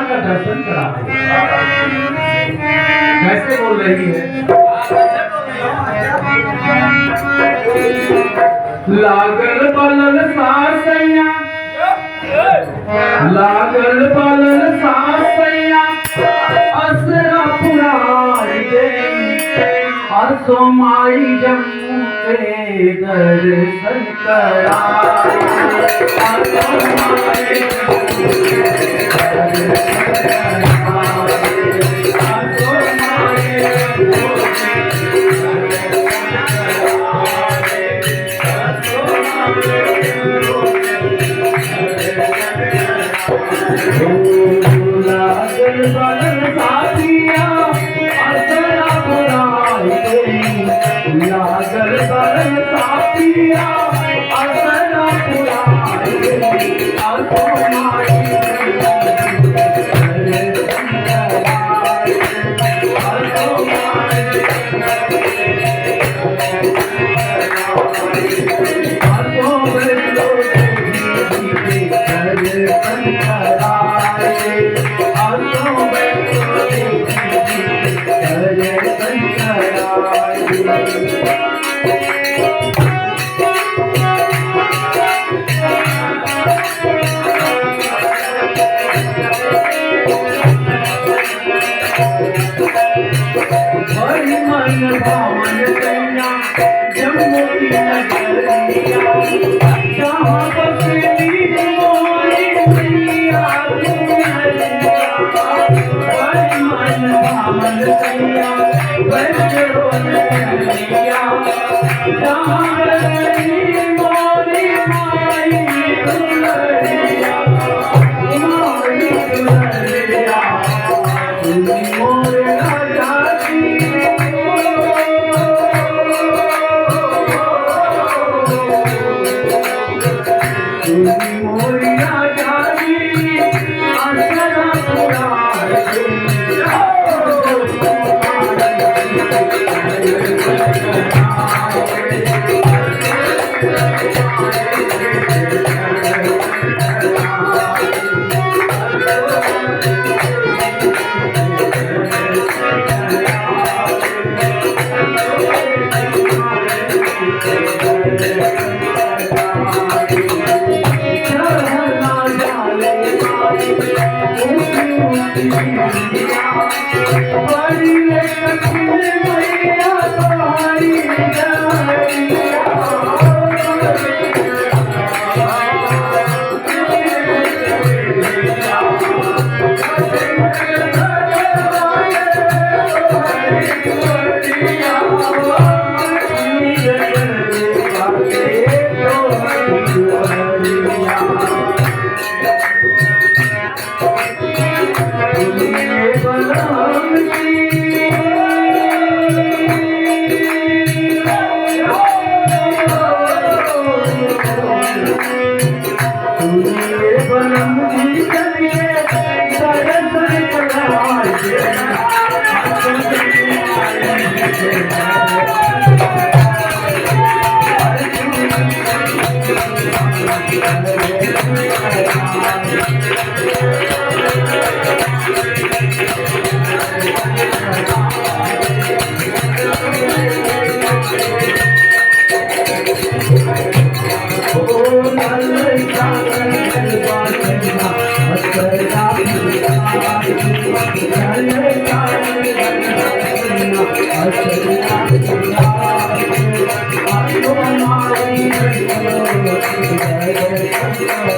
का दर्शन करा। कैसे बोल रही है? लागल पलल सासैया, लागल पलल सासैया, असरा पुराई दे, असो माई जम्मू के दर्शन कराए, असो माई जम्मू के दर्शन कराए, असो माई जम्मू के लागल पलल साथिया, असरा पुराई दे, लागल पलल साथिया, असरा पुराई दे, असो माई जम्मू के दर्शन कराए, असो माई जम्मू के असो बेलो देवी दर्शन कराए, असो बेलो देवी दर्शन कराए। बड़ी मन भावन कन्या जम्मू की नगरिया, जहाँ बसती मोरी मैया दुल्हनिया। बड़ी मन भावन कन्या वैष्णो नगरिया, जहाँ बसती मोरी माई दुल्हनिया, माई दुल्हनिया, तुम मोरे आजादी। तुम मोरी आजादी, असरा पुराई दे, बड़ी लक्ष्मी मैया तुम्हारी Thank you.